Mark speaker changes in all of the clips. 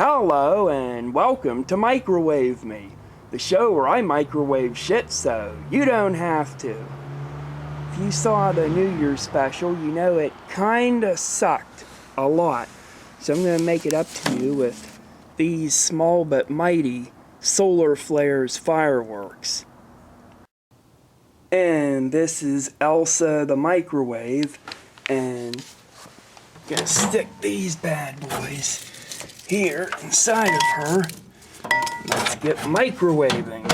Speaker 1: Hello and welcome to Microwave Me, the show where I microwave shit so you don't have to. If you saw the New Year's special, you know it kinda sucked a lot. So I'm gonna make it up to you with these small but mighty solar flares fireworks. And this is Elsa the microwave, and I'm gonna stick these bad boys here inside of her. Let's get microwaving.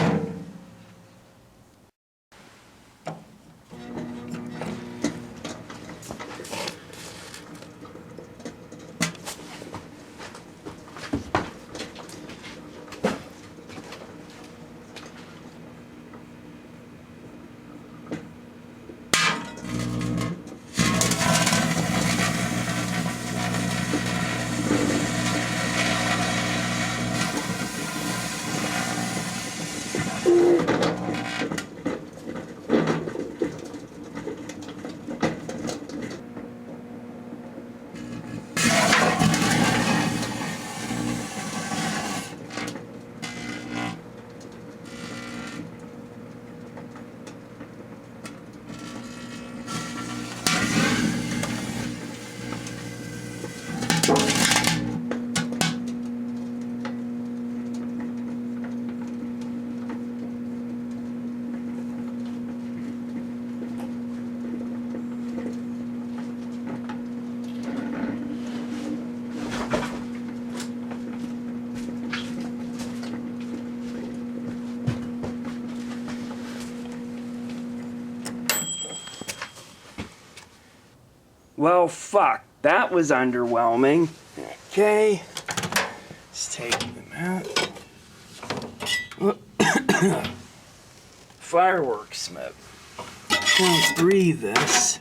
Speaker 1: Well, fuck, that was underwhelming. Okay, let's take them out. Fireworks smoke. Don't breathe this.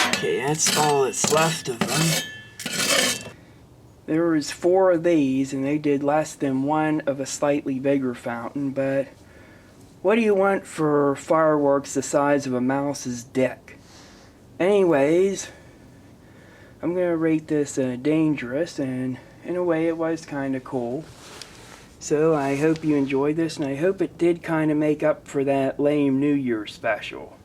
Speaker 1: Okay, that's all that's left of them. There was 4 of these, and they did less than one of a slightly bigger fountain, but what do you want for fireworks the size of a mouse's dick? Anyways, I'm going to rate this dangerous, and in a way it was kind of cool. So I hope you enjoyed this, and I hope it did kind of make up for that lame New Year's special.